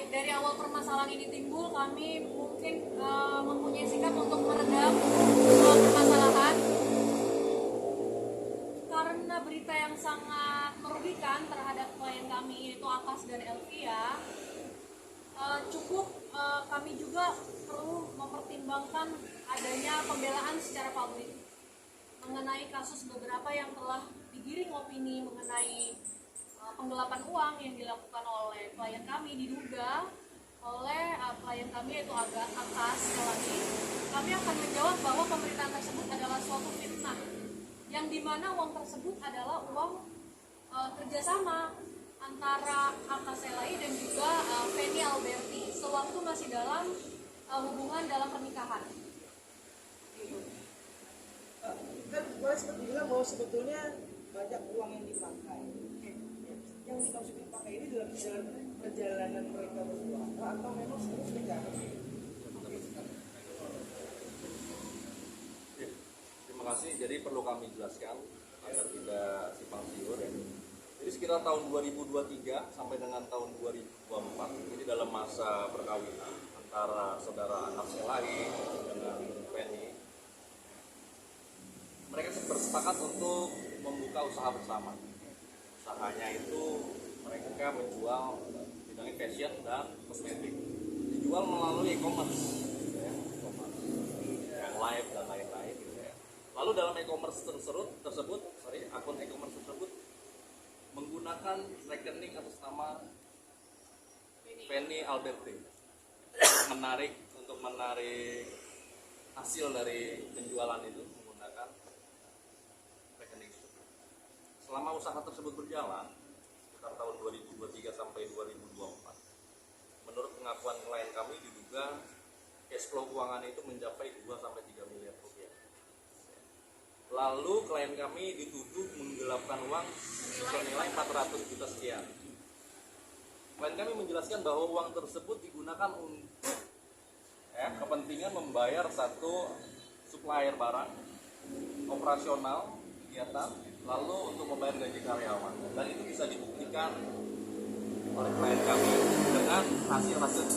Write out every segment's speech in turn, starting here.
dari awal permasalahan ini timbul, kami mungkin mempunyai sikap untuk meredam permasalahan karena berita yang sangat merugikan terhadap klien kami yaitu Akas dan Elvia. Kami juga perlu mempertimbangkan adanya pembelaan secara publik mengenai kasus beberapa yang telah digiring opini mengenai penggelapan uang yang dilakukan oleh klien kami, diduga oleh klien kami yaitu Akas. Sekali kami akan menjawab bahwa pemberitaan tersebut adalah suatu fitnah yang dimana uang tersebut adalah uang kerjasama antara Akas Selai dan juga Feni Alberti sewaktu masih dalam hubungan dalam pernikahan. Kan boleh seperti bilang bahwa sebetulnya banyak uang yang dipakai. Yang dimaksud dipakai ini dalam perjalanan mereka berdua atau memang sebenarnya berjalan? Terima kasih. Jadi perlu kami jelaskan agar tidak simpang siur. Jadi sekitar tahun 2023 sampai dengan tahun 2024 ini dalam masa perkawinan antara saudara Anas Selai dengan Feni. Mereka bersepakat untuk membuka usaha bersama. Usahanya itu mereka menjual bidangnya fashion dan kosmetik. Dijual melalui e-commerce, yang live dan lain-lain. Lalu dalam e-commerce tersebut, akun e-commerce tersebut menggunakan rekening atas nama Feni Alberti untuk menarik hasil dari penjualan itu menggunakan rekening itu. Selama usaha tersebut berjalan sekitar tahun 2023 sampai 2024, menurut pengakuan klien kami diduga cash flow keuangan itu mencapai 2 sampai 3 miliar rupiah. Lalu klien kami dituduh menggelapkan uang senilai 400 juta sekian. Klien kami menjelaskan bahwa uang tersebut digunakan untuk kepentingan membayar satu supplier barang, operasional, kegiatan, lalu untuk membayar gaji karyawan. Dan itu bisa dibuktikan oleh klien kami dengan hasil-hasil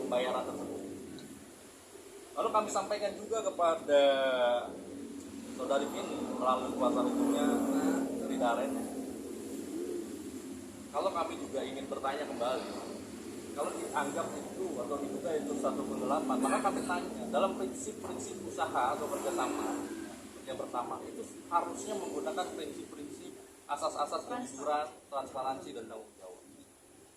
pembayaran tersebut. Lalu kami sampaikan juga kepada saudari Feni melalui kuasa hukumnya dari Daren. Kalau kami juga ingin bertanya kembali, kalau dianggap itu atau diduga itu satu penggelapan, maka kami tanya dalam prinsip-prinsip usaha atau kerjasama yang pertama itu harusnya menggunakan prinsip-prinsip asas-asas kejujuran, transparansi dan tanggung jawab.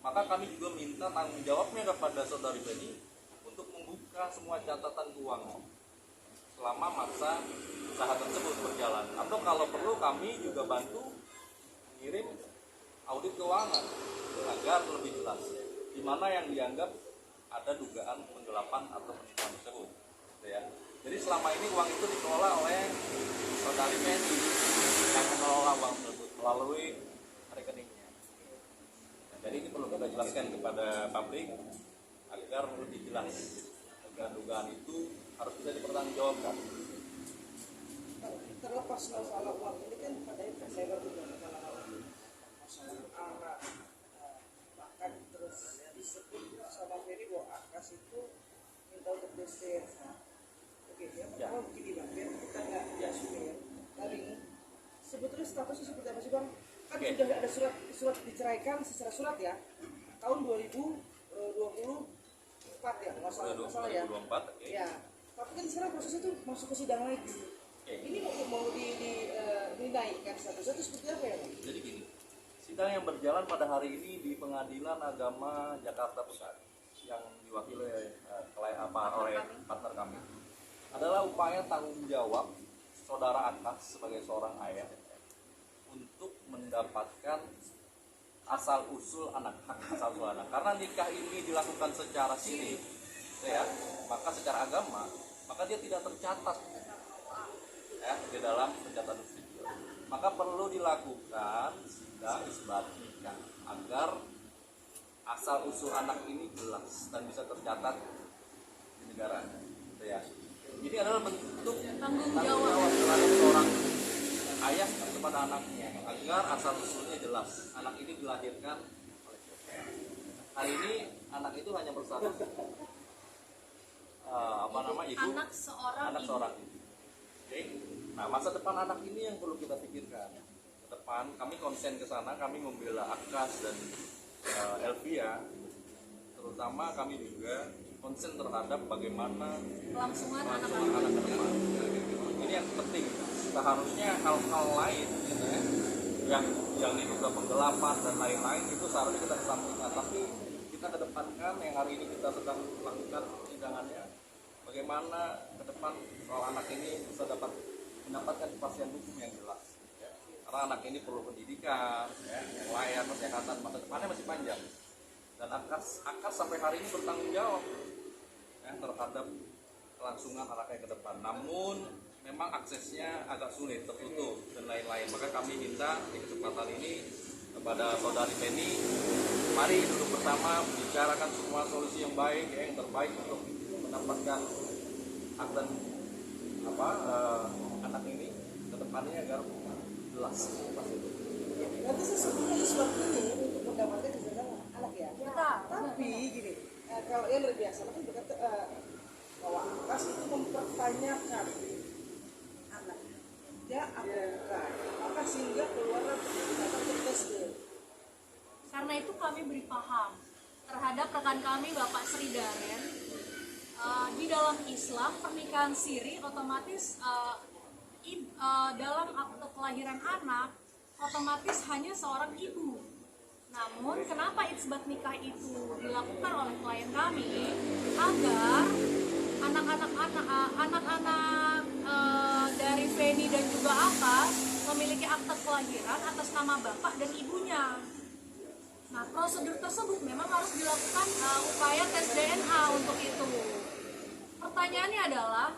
Maka kami juga minta tanggung jawabnya kepada saudari Feni untuk membuka semua catatan keuangan selama masa usaha tersebut berjalan, atau kalau perlu kami juga bantu mengirim audit keuangan agar lebih jelas di mana yang dianggap ada dugaan penggelapan atau penipuan tersebut. Ya. Jadi selama ini uang itu dikelola oleh saudari Feni yang mengelola uang tersebut melalui rekeningnya. Nah, jadi ini perlu kita jelaskan kepada publik agar lebih jelas dugaan itu harus bisa dipertanggungjawabkan. Terlepas masalah uang ini kan pada saya juga masalah arah, bahkan terus disebut sama Ferry bahwa Akas itu minta untuk desir. Oke, ya, begini bang, biar kita nggak ya. Dari sebetulnya statusnya seperti apa sih bang? Kan sudah ada surat diceraikan secara surat ya, tahun 2024 ya, masalah ya. 2024, okay. Ya, tapi kan sekarang prosesnya itu masuk ke sidang lagi. Ini mau dinaikkan statusnya itu seperti apa ya bang? Jadi gini, sidang yang berjalan pada hari ini di Pengadilan Agama Jakarta Pusat yang diwakili oleh partner kami adalah upaya tanggung jawab saudara Akas sebagai seorang ayah untuk mendapatkan asal usul anak. Karena nikah ini dilakukan secara siri, ya, maka secara agama maka dia tidak tercatat di dalam pencatatan sipil. Maka perlu dilakukan sidang isbat nikah agar asal usul anak ini jelas dan bisa tercatat di negara. Ya. Ini adalah bentuk tanggung jawab terhadap seorang ayah kepada anaknya agar asal usulnya jelas. Anak ini dilahirkan oleh siapa. Hari ini anak itu hanya berstatus ibu, anak seorang anak ibu. seorang ibu. Oke. Nah, masa depan anak ini yang perlu kita pikirkan. Ke depan kami konsen ke sana, kami membela Akas dan Elvia, terutama kami juga konsen terhadap bagaimana Kelangsungan kelangsungan anak-anak. anak ke depan. Ini yang penting. Seharusnya hal-hal lain gitu ya, yang diduga penggelapan dan lain-lain itu seharusnya kita kesampingkan, tapi kita kedepankan yang hari ini kita sedang lakukan persidangannya, bagaimana ke depan soal anak ini bisa mendapatkan kepastian hukum yang jelas ya. Karena anak ini perlu pendidikan ya, yang layak, kesehatan, masa depannya masih panjang, dan Akas sampai hari ini bertanggung jawab ya, terhadap kelangsungan anaknya ke depan. Namun memang aksesnya agak sulit, tertutup dan lain-lain. Maka kami minta di kesempatan ini kepada saudari Penny, mari duduk bersama membicarakan semua solusi yang baik ya, yang terbaik untuk mendapatkan hak dan anak ini ke depannya agar jelas pas itu. Nanti sesungguhnya Isbat ini untuk mendapatkan kesenangan anak ya. Tapi gini, kalau yang lebih biasa kan berkata bahwa Akas itu mempertanyakan anak dia apa bukan, maka sehingga keluar pertanyaan tes dia. Karena itu kami beri paham terhadap rekan kami Bapak Sri Daren. Di dalam Islam pernikahan siri otomatis dalam akte kelahiran anak otomatis hanya seorang ibu. Namun kenapa isbat nikah itu dilakukan oleh klien kami agar anak-anak dari Feni dan juga Akas memiliki akte kelahiran atas nama bapak dan ibunya. Nah, prosedur tersebut memang harus dilakukan upaya tes DNA untuk itu. Pertanyaannya adalah,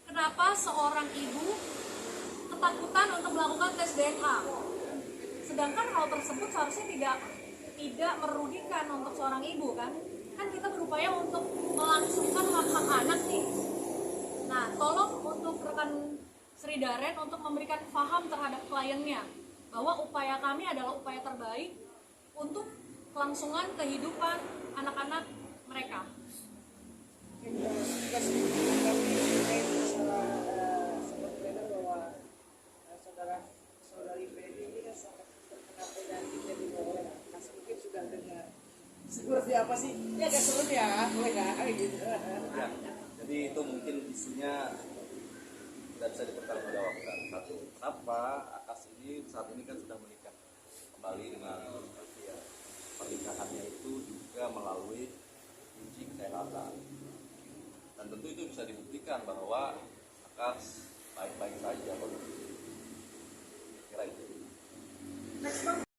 kenapa seorang ibu ketakutan untuk melakukan tes DNA? Sedangkan hal tersebut seharusnya tidak merugikan untuk seorang ibu kan? Kan kita berupaya untuk melangsungkan hak-hak anak nih. Nah, tolong untuk rekan Sri Daren untuk memberikan paham terhadap kliennya bahwa upaya kami adalah upaya terbaik untuk kelangsungan kehidupan anak-anak mereka. Jika terkait masalah seperti benar bahwa saudari Feni ini kan sangat terkena penyakit yang dibawa oleh Akas, mungkin sudah dengar seperti apa sih? Ini agak serem ya, boleh nggak gitu? Ya, jadi itu mungkin isunya tidak bisa dipertanggungjawabkan. Satu, kenapa Akas ini saat ini kan sudah menikah kembali dengan Elvia. Pernikahannya itu juga melalui uji kesehatan, dan tentu itu bisa dibuktikan bahwa Akas